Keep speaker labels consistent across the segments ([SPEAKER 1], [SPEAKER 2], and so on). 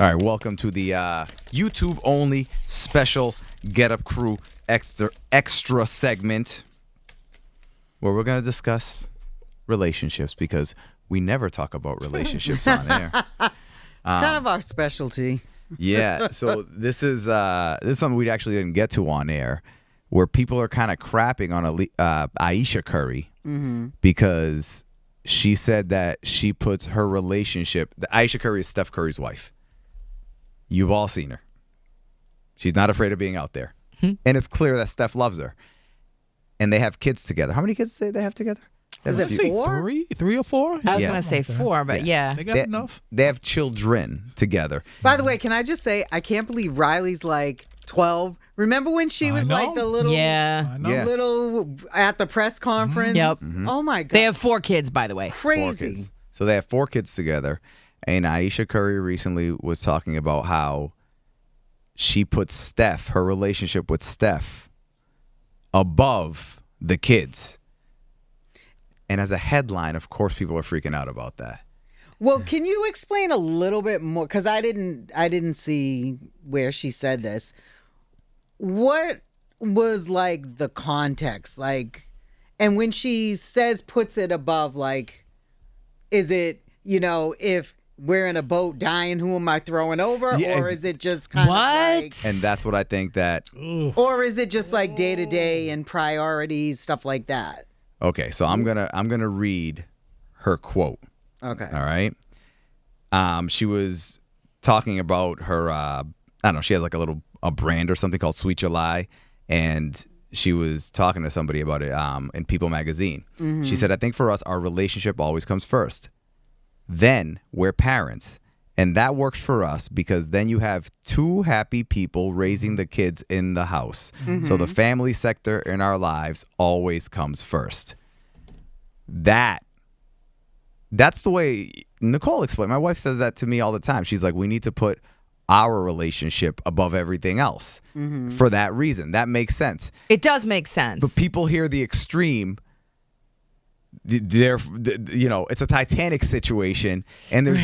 [SPEAKER 1] All right, welcome to the YouTube-only special GetUp Crew extra segment where we're going to discuss relationships because we never talk about relationships on air.
[SPEAKER 2] It's kind of our specialty.
[SPEAKER 1] Yeah, so this is something we actually didn't get to on air, where people are kind of crapping on Ayesha Curry because she said that she puts her relationship. Ayesha Curry is Steph Curry's wife. You've all seen her. She's not afraid of being out there. And it's clear that Steph loves her. And they have kids together. How many kids do they have together?
[SPEAKER 2] Is it four?
[SPEAKER 3] Three or four?
[SPEAKER 4] I was going to say four, but yeah.
[SPEAKER 3] They got enough.
[SPEAKER 1] They have children together.
[SPEAKER 2] By the way, can I just say, I can't believe Riley's like 12. Remember when she was like the little,
[SPEAKER 4] Yeah.
[SPEAKER 2] little at the press conference?
[SPEAKER 4] Yep.
[SPEAKER 2] Oh my God.
[SPEAKER 4] They have 4 kids, by the way.
[SPEAKER 1] Four
[SPEAKER 2] Crazy.
[SPEAKER 1] kids. So they have 4 kids together. And Ayesha Curry recently was talking about how she puts her relationship with Steph, above the kids. And as a headline, of course, people are freaking out about that.
[SPEAKER 2] Well, can you explain a little bit more? Because I didn't see where she said this. What was like the context? Like, and when she says puts it above, like, is it, if we're in a boat dying, who am I throwing over?
[SPEAKER 1] Yeah,
[SPEAKER 2] or is it just kind of like...
[SPEAKER 1] And that's what I think that...
[SPEAKER 2] Or is it just like day-to-day and priorities, stuff like that?
[SPEAKER 1] Okay, so I'm gonna read her quote.
[SPEAKER 2] Okay.
[SPEAKER 1] All right. She was talking about her. I don't know. She has like a brand or something called Sweet July, and she was talking to somebody about it in People magazine. She said, "I think for us, our relationship always comes first. Then we're parents, and that works for us because then you have 2 happy people raising the kids in the house. So the family sector in our lives always comes first." That's the way Nicole explained. My wife says that to me all the time. She's like, we need to put our relationship above everything else for that reason. That makes sense.
[SPEAKER 4] It does make sense.
[SPEAKER 1] But people hear the extreme. It's a Titanic situation, and there's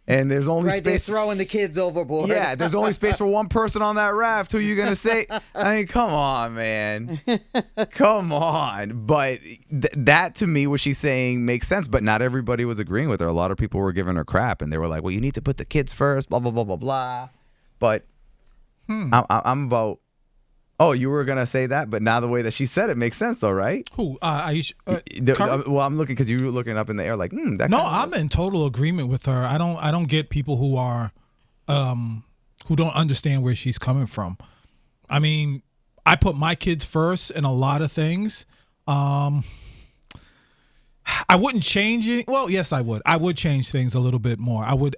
[SPEAKER 1] and there's only
[SPEAKER 2] Right, they're
[SPEAKER 1] space.
[SPEAKER 2] throwing the kids overboard.
[SPEAKER 1] Yeah, there's only space for one person on that raft. Who are you gonna say? I mean, come on, man, come on. But that to me, what she's saying makes sense. But not everybody was agreeing with her. A lot of people were giving her crap, and they were like, "Well, you need to put the kids first." Blah blah blah blah blah. But I'm about. Oh, you were gonna say that, but now the way that she said it makes sense, though, right?
[SPEAKER 3] Who? Ayesha?
[SPEAKER 1] Well, I'm looking because you were looking up in the air, like, that.
[SPEAKER 3] No, I'm in total agreement with her. I don't get people who are, who don't understand where she's coming from. I mean, I put my kids first in a lot of things. I wouldn't change it. Well, yes, I would. I would change things a little bit more. I would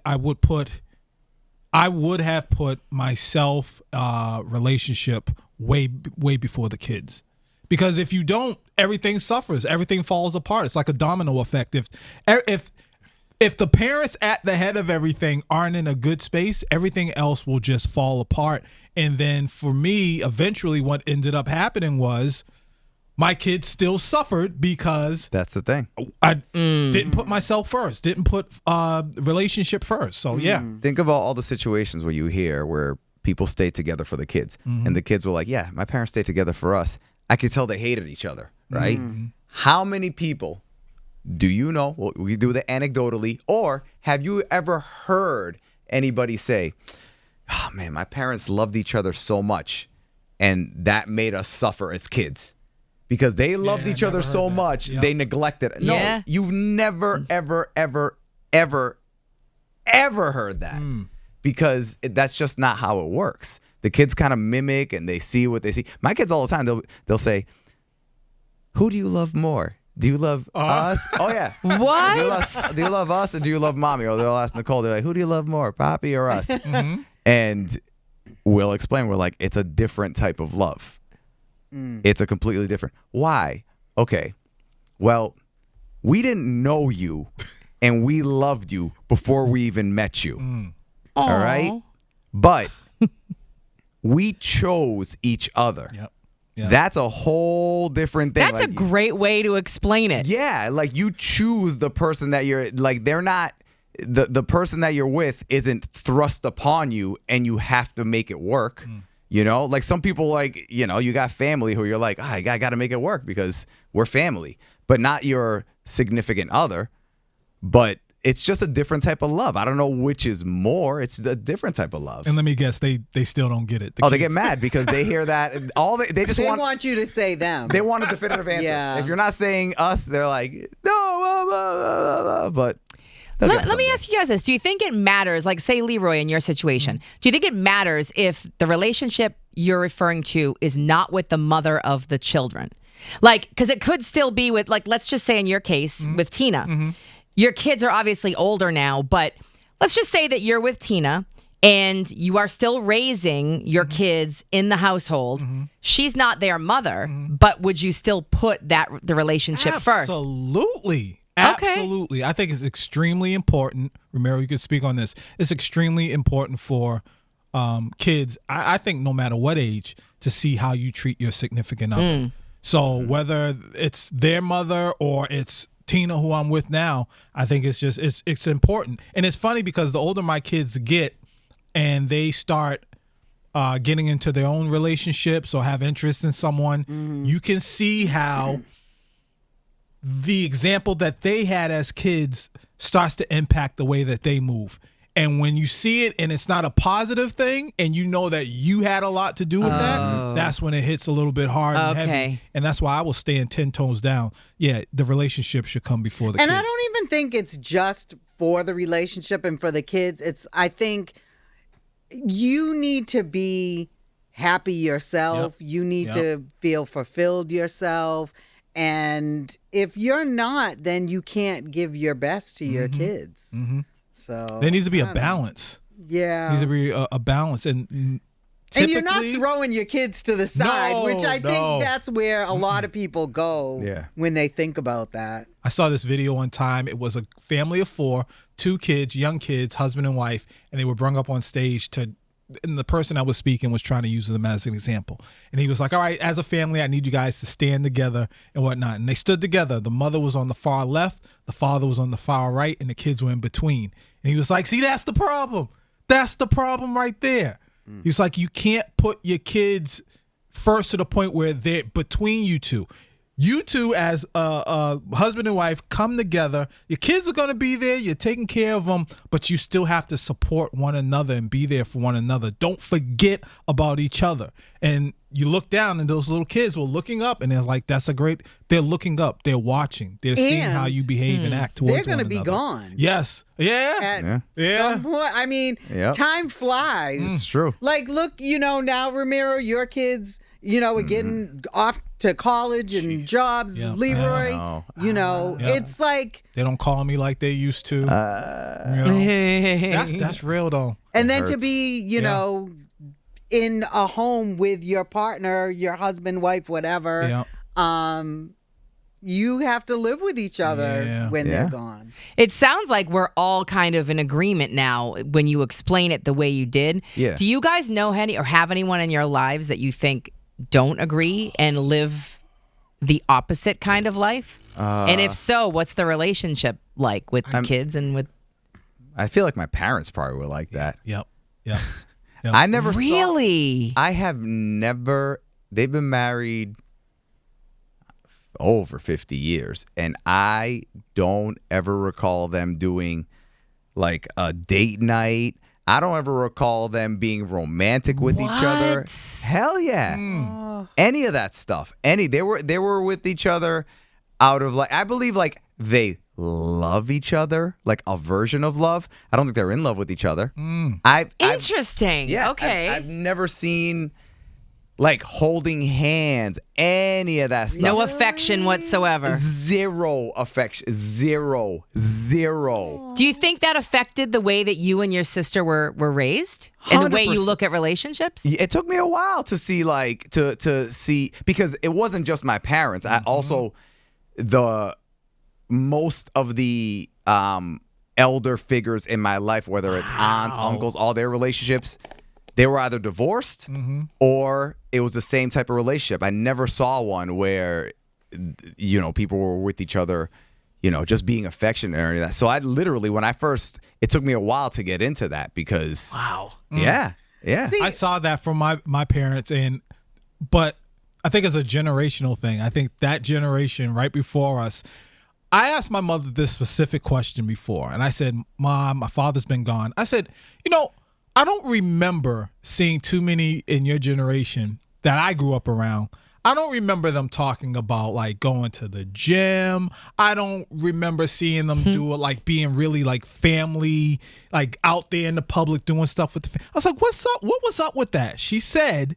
[SPEAKER 3] have put myself relationship way before the kids, because if you don't, everything suffers, everything falls apart. It's like a domino effect. If the parents at the head of everything aren't in a good space, everything else will just fall apart. And then for me, eventually what ended up happening was my kids still suffered because
[SPEAKER 1] that's the thing.
[SPEAKER 3] I didn't put myself first, didn't put relationship first. So yeah.
[SPEAKER 1] Think about all the situations where you hear where people stayed together for the kids, and the kids were like, "Yeah, my parents stayed together for us." I could tell they hated each other, right? How many people do you know? Well, we do that anecdotally, or have you ever heard anybody say, "Oh man, my parents loved each other so much, and that made us suffer as kids"? Because they loved each other so much, they neglected it.
[SPEAKER 4] Yeah.
[SPEAKER 1] No, you've never, ever, ever, ever, ever heard that. Because that's just not how it works. The kids kind of mimic and they see what they see. My kids all the time, they'll say, "Who do you love more? Do you love us?" Oh, yeah.
[SPEAKER 4] What?
[SPEAKER 1] Do you love us or do you love mommy? Or they'll ask Nicole, they're like, "Who do you love more, Poppy or us?" And we'll explain. We're like, it's a different type of love. It's a completely different. Why? Okay. Well, we didn't know you and we loved you before we even met you. All right? But we chose each other.
[SPEAKER 3] Yep.
[SPEAKER 1] That's a whole different thing.
[SPEAKER 4] That's a great way to explain it.
[SPEAKER 1] Yeah, like you choose the person that you're like. They're not. the person that you're with isn't thrust upon you and you have to make it work. You know, like some people, like, you know, you got family who you're like, I got to make it work because we're family, but not your significant other. But it's just a different type of love. I don't know which is more. It's a different type of love.
[SPEAKER 3] And let me guess, they still don't get it.
[SPEAKER 1] They get mad because they hear that. And they just
[SPEAKER 2] want you to say them.
[SPEAKER 1] They want a definitive answer.
[SPEAKER 2] Yeah.
[SPEAKER 1] If you're not saying us, they're like, no, blah, blah, blah, blah, but.
[SPEAKER 4] Let me ask you guys this. Do you think it matters, like say Leroy in your situation, do you think it matters if the relationship you're referring to is not with the mother of the children? Like, because it could still be with, like, let's just say in your case with Tina, your kids are obviously older now, but let's just say that you're with Tina and you are still raising your kids in the household. She's not their mother, but would you still put the relationship first?
[SPEAKER 3] Absolutely.
[SPEAKER 4] Okay.
[SPEAKER 3] Absolutely. I think it's extremely important. Ramiro, you could speak on this. It's extremely important for kids, I think no matter what age, to see how you treat your significant other. So whether it's their mother or it's Tina, who I'm with now, I think it's important. And it's funny because the older my kids get and they start getting into their own relationships or have interest in someone, you can see how the example that they had as kids starts to impact the way that they move. And when you see it and it's not a positive thing and you know that you had a lot to do with that, that's when it hits a little bit hard and heavy. And that's why I will stand 10 toes down. Yeah, the relationship should come before the kids.
[SPEAKER 2] And I don't even think it's just for the relationship and for the kids. I think you need to be happy yourself.
[SPEAKER 3] Yep.
[SPEAKER 2] You need to feel fulfilled yourself. And if you're not, then you can't give your best to your kids. So
[SPEAKER 3] there needs to be a balance.
[SPEAKER 2] Yeah.
[SPEAKER 3] There needs to be a balance. And
[SPEAKER 2] you're not throwing your kids to the side, which I think that's where a lot of people go when they think about that.
[SPEAKER 3] I saw this video one time. It was a family of 4, 2 kids, young kids, husband and wife, and they were brought up on stage and the person I was speaking was trying to use them as an example. And he was like, all right, as a family, I need you guys to stand together and whatnot. And they stood together. The mother was on the far left, the father was on the far right, and the kids were in between. And he was like, see, that's the problem. That's the problem right there. He was like, you can't put your kids first to the point where they're between you two. You two as a husband and wife come together. Your kids are going to be there. You're taking care of them, but you still have to support one another and be there for one another. Don't forget about each other. And you look down and those little kids were looking up and they're like, they're looking up. They're watching. They're seeing how you behave and act towards one another.
[SPEAKER 2] They're going to be gone.
[SPEAKER 3] Yes. Yeah.
[SPEAKER 2] Some point, I mean, time flies.
[SPEAKER 1] It's true.
[SPEAKER 2] Like, look, now, Ramiro, your kids, are getting off to college and jobs. Leroy, it's like
[SPEAKER 3] they don't call me like they used to. That's real though.
[SPEAKER 2] And then to be, in a home with your partner, your husband, wife, whatever. You have to live with each other when they're gone.
[SPEAKER 4] It sounds like we're all kind of in agreement now when you explain it the way you did.
[SPEAKER 1] Yeah.
[SPEAKER 4] Do you guys know any or have anyone in your lives that you think don't agree and live the opposite kind of life? And if so, what's the relationship like with the kids and with?
[SPEAKER 1] I feel like my parents probably were like that.
[SPEAKER 3] Yep.
[SPEAKER 1] I never
[SPEAKER 4] really.
[SPEAKER 1] I have never. They've been married over 50 years, and I don't ever recall them doing like a date night. I don't ever recall them being romantic with each other. Hell yeah. Any of that stuff. They were with each other out of I believe they love each other, like a version of love. I don't think they're in love with each other.
[SPEAKER 4] Interesting. Okay.
[SPEAKER 1] I've never seen holding hands, any of that stuff.
[SPEAKER 4] No affection whatsoever.
[SPEAKER 1] Zero affection. Zero.
[SPEAKER 4] Do you think that affected the way that you and your sister were raised? And the way you look at relationships?
[SPEAKER 1] It took me a while to see, to see, because it wasn't just my parents. I also, most of the elder figures in my life, whether it's aunts, uncles, all their relationships, they were either divorced or it was the same type of relationship. I never saw one where, people were with each other just being affectionate or that. So I literally, when I first, it took me a while to get into that because,
[SPEAKER 4] Wow.
[SPEAKER 1] yeah.
[SPEAKER 2] See,
[SPEAKER 3] I saw that from my parents, but I think it's a generational thing. I think that generation right before us, I asked my mother this specific question before, and I said, Mom, my father's been gone. I said, I don't remember seeing too many in your generation that I grew up around. I don't remember them talking about like going to the gym. I don't remember seeing them do it like being really like family, like out there in the public doing stuff with the I was like, what's up? What was up with that? She said,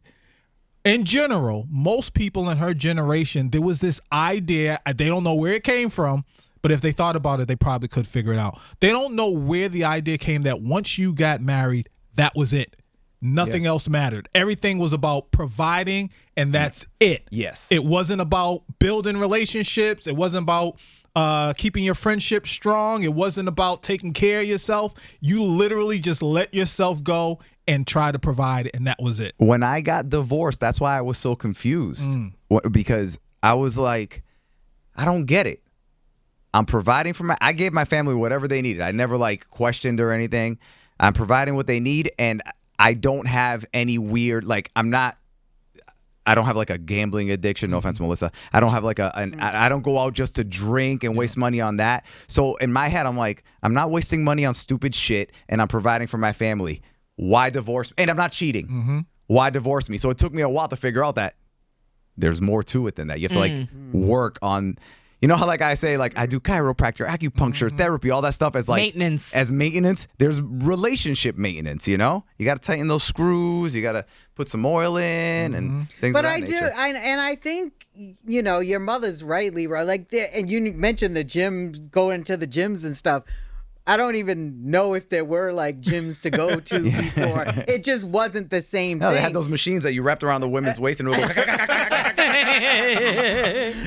[SPEAKER 3] in general, most people in her generation, there was this idea, they don't know where it came from, but if they thought about it, they probably could figure it out. They don't know where the idea came that once you got married, that was it. Nothing else mattered. Everything was about providing, and that's it.
[SPEAKER 1] Yes.
[SPEAKER 3] It wasn't about building relationships. It wasn't about keeping your friendship strong. It wasn't about taking care of yourself. You literally just let yourself go and try to provide, and that was it.
[SPEAKER 1] When I got divorced, that's why I was so confused. Because I was like, I don't get it. I'm providing for I gave my family whatever they needed. I never like questioned or anything. I'm providing what they need, and I don't have any weird, like, I don't have like a gambling addiction. No offense, Melissa. I don't have like I don't go out just to drink and waste money on that. So in my head, I'm like, I'm not wasting money on stupid shit, and I'm providing for my family. Why divorce? And I'm not cheating. Why divorce me? So it took me a while to figure out that there's more to it than that. You have to like work on, how like I say, like I do chiropractor, acupuncture, therapy, all that stuff as like
[SPEAKER 4] Maintenance.
[SPEAKER 1] As maintenance. There's relationship maintenance. You got to tighten those screws. You got to put some oil in and things.
[SPEAKER 2] But
[SPEAKER 1] of that
[SPEAKER 2] I
[SPEAKER 1] nature.
[SPEAKER 2] and I think your mother's right, Leroy. Like, and you mentioned the gym, going to the gyms and stuff. I don't even know if there were like gyms to go to before. It just wasn't the same
[SPEAKER 1] No,
[SPEAKER 2] thing.
[SPEAKER 1] they had those machines that you wrapped around the women's waist and it would go.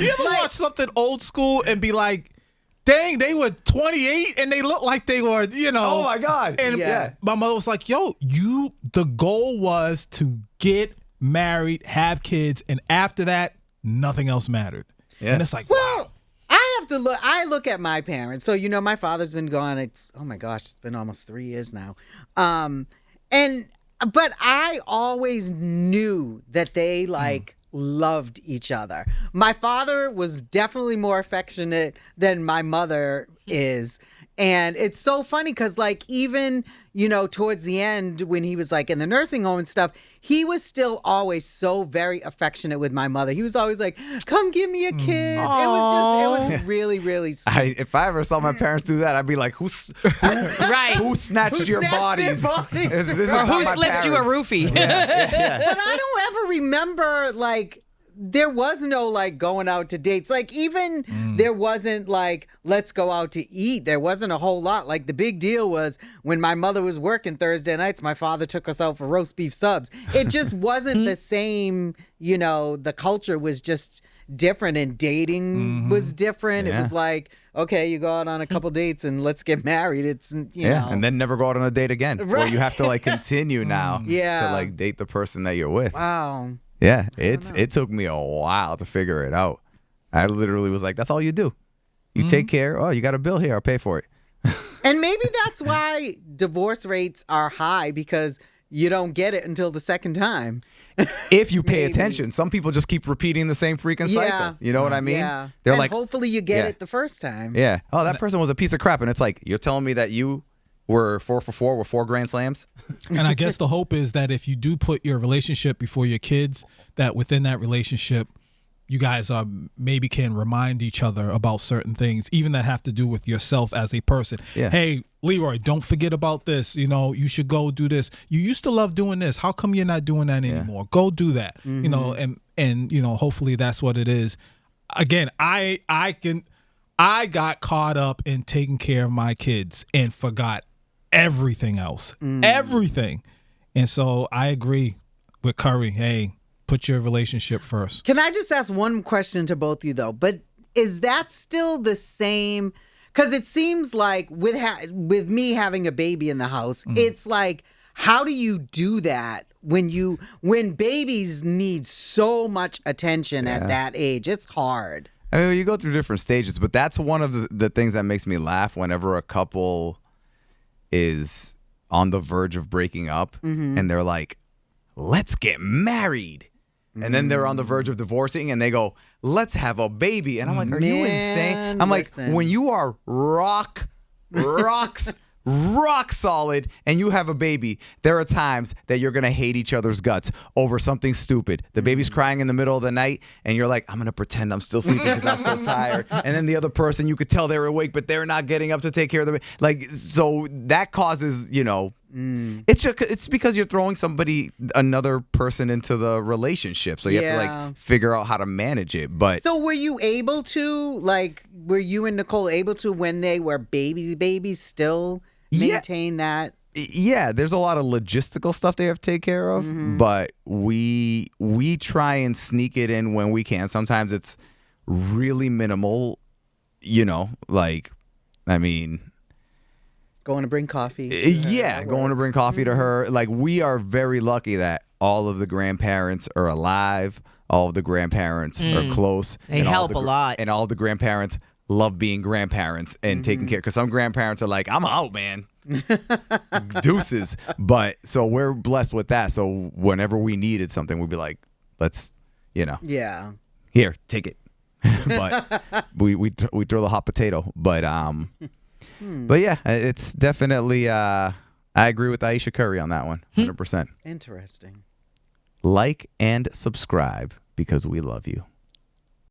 [SPEAKER 3] You ever watch something old school and be like, dang, they were 28 and they look like they were,
[SPEAKER 1] Oh my God.
[SPEAKER 3] And
[SPEAKER 1] Yeah.
[SPEAKER 3] my mother was like, yo, the goal was to get married, have kids, and after that, nothing else mattered.
[SPEAKER 1] Yeah.
[SPEAKER 3] And it's like,
[SPEAKER 2] Well, I look at my parents. So, my father's been gone. Oh my gosh, it's been almost 3 years now. But I always knew that they loved each other. My father was definitely more affectionate than my mother is. And it's so funny because even, towards the end when he was like in the nursing home and stuff, he was still always so very affectionate with my mother. He was always like, come give me a kiss. It was really, really sweet.
[SPEAKER 1] If I ever saw my parents do that, I'd be like, who
[SPEAKER 4] Right.
[SPEAKER 1] who snatched your bodies?
[SPEAKER 2] their bodies?
[SPEAKER 1] This
[SPEAKER 4] Or
[SPEAKER 1] about
[SPEAKER 4] who
[SPEAKER 1] my
[SPEAKER 4] slipped you a
[SPEAKER 1] parents.
[SPEAKER 4] roofie?
[SPEAKER 2] But I don't ever remember there was no going out to dates. Even there wasn't let's go out to eat. There wasn't a whole lot. The big deal was when my mother was working Thursday nights, my father took us out for roast beef subs. It just wasn't the same, the culture was just different and dating was different.
[SPEAKER 1] Yeah.
[SPEAKER 2] It was like, okay, you go out on a couple dates and let's get married. It's,
[SPEAKER 1] And then never go out on a date again. Right. Well, you have to continue now to date the person that you're with.
[SPEAKER 2] Wow.
[SPEAKER 1] Yeah, it took me a while to figure it out. I literally was like, that's all you do. You take care. Oh, you got a bill here. I'll pay for it.
[SPEAKER 2] And maybe that's why divorce rates are high, because you don't get it until the second time.
[SPEAKER 1] If you pay
[SPEAKER 2] Maybe.
[SPEAKER 1] attention. Some people just keep repeating the same freaking cycle. You know what I mean?
[SPEAKER 2] Yeah.
[SPEAKER 1] They're
[SPEAKER 2] and
[SPEAKER 1] like,
[SPEAKER 2] hopefully you get
[SPEAKER 1] Yeah.
[SPEAKER 2] it the first time.
[SPEAKER 1] yeah. Oh, that person was a piece of crap. And it's like, you're telling me that you were 4 for 4 with 4 grand slams?
[SPEAKER 3] and I guess the hope is that if you do put your relationship before your kids, that within that relationship, you guys maybe can remind each other about certain things, even that have to do with yourself as a person.
[SPEAKER 1] Yeah.
[SPEAKER 3] Hey, Leroy, don't forget about this. You should go do this. You used to love doing this. How come you're not doing that anymore? Go do that. And hopefully that's what it is. Again, I got caught up in taking care of my kids and forgot everything else. Everything. And so I agree with Curry. Hey, put your relationship first.
[SPEAKER 2] Can I just ask one question to both of you, though? But is that still the same? Because it seems like with me having a baby in the house, it's like, how do you do that when babies need so much attention at that age? It's hard.
[SPEAKER 1] I mean, you go through different stages, but that's one of the things that makes me laugh whenever a couple is on the verge of breaking up and they're like, let's get married. And then they're on the verge of divorcing and they go, let's have a baby. And I'm like, are you insane? I'm like, when you are rock solid and you have a baby, there are times that you're going to hate each other's guts over something stupid. The baby's crying in the middle of the night and you're like, I'm going to pretend I'm still sleeping because I'm so tired. And then the other person, you could tell they're awake, but they're not getting up to take care of the baby. Like, so that causes, it's because you're throwing another person into the relationship. So you have to like figure out how to manage it. But
[SPEAKER 2] so were you and Nicole able to, when they were babies still maintain that?
[SPEAKER 1] Yeah, there's a lot of logistical stuff they have to take care of, but we try and sneak it in when we can. Sometimes it's really minimal,
[SPEAKER 2] going to bring coffee.
[SPEAKER 1] Going to bring coffee to her. Like, we are very lucky that all of the grandparents are alive. All of the grandparents are close.
[SPEAKER 4] They help a lot.
[SPEAKER 1] And all the grandparents love being grandparents and taking care. Because some grandparents are like, I'm out, man. Deuces. But so we're blessed with that. So whenever we needed something, we'd be like, let's,
[SPEAKER 2] Yeah.
[SPEAKER 1] here, take it. But we throw the hot potato. But but yeah, it's definitely I agree with Ayesha Curry on that one, 100%.
[SPEAKER 2] Interesting.
[SPEAKER 1] Like and subscribe because we love you.